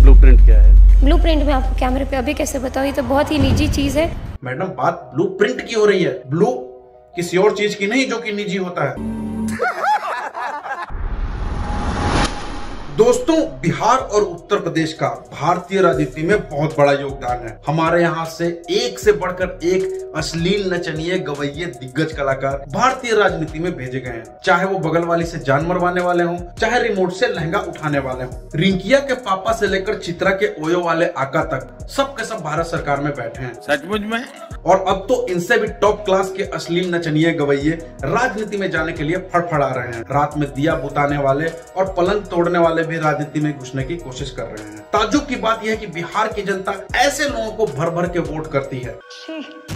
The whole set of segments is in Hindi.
ब्लूप्रिंट क्या है? ब्लूप्रिंट में आपको कैमरे पे अभी कैसे बताऊँ, ये तो बहुत ही निजी चीज है। मैडम बात ब्लूप्रिंट की हो रही है, ब्लू किसी और चीज की नहीं जो कि निजी होता है। दोस्तों, बिहार और उत्तर प्रदेश का भारतीय राजनीति में बहुत बड़ा योगदान है। हमारे यहाँ से एक से बढ़कर एक अश्लील नचनिए गवैये दिग्गज कलाकार भारतीय राजनीति में भेजे गए हैं। चाहे वो बगल वाली से जान मरवाने वाले हों, चाहे रिमोट से लहंगा उठाने वाले हों, रिंकिया के पापा से लेकर चित्रा के ओयो वाले आका तक सब के सब भारत सरकार में बैठे हैं। सचमुच में? और अब तो इनसे भी टॉप क्लास के अश्लील नचनिए गवैये राजनीति में जाने के लिए फड़फड़ा रहे हैं। रात में दिया बुताने वाले और पलंग तोड़ने वाले भी राजनीति में घुसने की कोशिश कर रहे हैं। ताज्जुब की बात यह है कि बिहार की जनता ऐसे लोगों को भर भर के वोट करती है।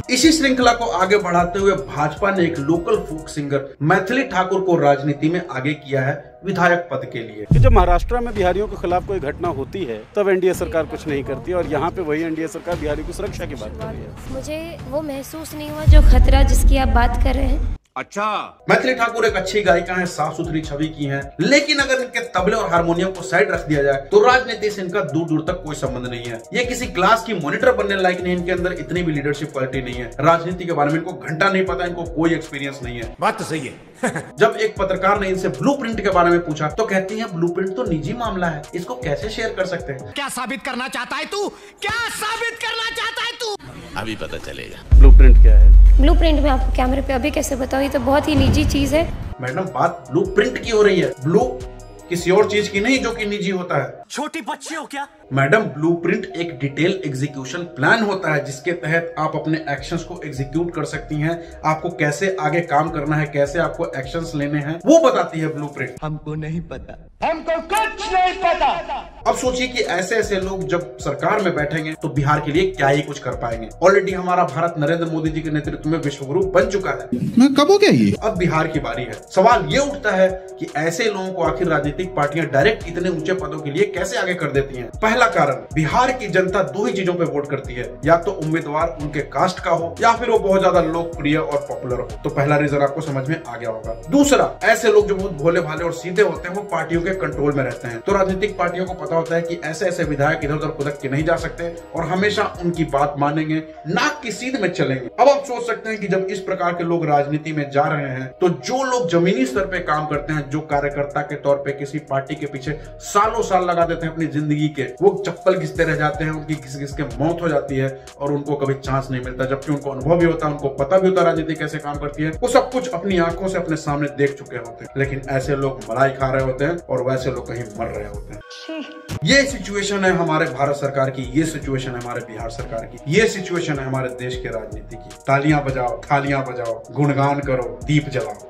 इसी श्रृंखला को आगे बढ़ाते हुए भाजपा ने एक local folk singer Maithili Thakur को राजनीति में आगे किया है विधायक पद के लिए। कि जब महाराष्ट्र में बिहारियों के खिलाफ कोई घटना होती है तब एनडीए सरकार कुछ नहीं करती और यहाँ पे वही एनडीए सरकार बिहारियों की सुरक्षा की बात कर रही है। मुझे वो महसूस नहीं हुआ जो खतरा जिसकी आप बात कर रहे हैं। अच्छा, मैथिली ठाकुर एक अच्छी गायिका हैं, साफ सुथरी छवि की हैं, लेकिन अगर इनके तबले और हारमोनियम को साइड रख दिया जाए तो राजनीति से इनका दूर दूर तक कोई संबंध नहीं है। ये किसी क्लास की मॉनिटर बनने लायक नहीं, इनके अंदर इतनी भी लीडरशिप क्वालिटी नहीं है। राजनीति के बारे में इनको घंटा नहीं पता, इनको कोई एक्सपीरियंस नहीं है। बात तो सही है। जब एक पत्रकार ने इनसे ब्लूप्रिंट के बारे में पूछा तो कहती है ब्लूप्रिंट तो निजी मामला है, इसको कैसे शेयर कर सकते हैं? क्या साबित करना चाहता है तू? क्या साबित करना चाहता है तू? अभी पता चलेगा। ब्लूप्रिंट क्या है? ब्लूप्रिंट में आपको कैमरे पे अभी कैसे बताऊँ, ये तो बहुत ही निजी चीज है। मैडम बात ब्लूप्रिंट की हो रही है, ब्लू किसी और चीज की नहीं जो कि निजी होता है। छोटी बच्ची हो क्या? मैडम ब्लूप्रिंट एक डिटेल एग्जीक्यूशन प्लान होता है जिसके तहत आप अपने एक्शंस को एग्जीक्यूट कर सकती हैं। आपको कैसे आगे काम करना है, कैसे आपको एक्शंस लेने हैं, वो बताती है ब्लूप्रिंट। हमको नहीं पता, हमको कुछ नहीं पता। अब सोचिए कि ऐसे ऐसे लोग जब सरकार में बैठेंगे तो बिहार के लिए क्या ही कुछ कर पाएंगे। ऑलरेडी हमारा भारत नरेंद्र मोदी जी के नेतृत्व में विश्व गुरु बन चुका है। मैं कब हो गया ये? अब बिहार की बारी है। सवाल ये उठता है कि ऐसे लोगों को आखिर राजनीतिक पार्टियां डायरेक्ट इतने ऊंचे पदों के लिए कैसे आगे कर देती हैं? पहला कारण, बिहार की जनता दो ही चीजों पे वोट करती है, या तो उम्मीदवार उनके कास्ट का हो या फिर वो बहुत ज्यादा लोकप्रिय और पॉपुलर हो। तो पहला रीजन आपको समझ में आ गया होगा। दूसरा, ऐसे लोग जो बहुत भोले भाले और सीधे होते हैं वो पार्टियों के कंट्रोल में रहते हैं। तो राजनीतिक पार्टियों को पता होता है कि ऐसे ऐसे विधायक इधर उधर कुदक के नहीं जा सकते और हमेशा उनकी बात मानेंगे, नाक की सीध में चलेंगे। अब आप सोच सकते हैं कि जब इस प्रकार के लोग राजनीति में जा रहे हैं तो जो लोग जमीनी स्तर पे काम करते हैं, जो कार्यकर्ता के तौर पे किसी पार्टी के पीछे सालों साल लगा देते हैं अपनी जिंदगी के, वो चप्पल घिसते रह जाते हैं, उनकी घिस घिस के मौत हो जाती है और उनको कभी चांस नहीं मिलता। जबकि उनको अनुभव भी होता है, उनको पता भी होता है राजनीति कैसे काम करती है, वो सब कुछ अपनी आंखों से अपने सामने देख चुके होते हैं। लेकिन ऐसे लोग मलाई खा रहे होते हैं और वैसे लोग कहीं मर रहे होते हैं। ये सिचुएशन है हमारे भारत सरकार की, ये सिचुएशन है हमारे बिहार सरकार की, ये सिचुएशन है हमारे देश के राजनीति की। तालियां बजाओ, थालियां बजाओ, गुणगान करो, दीप जलाओ।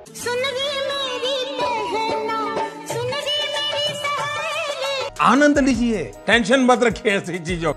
आनंद लीजिए, टेंशन मत रखिए ऐसी चीजों।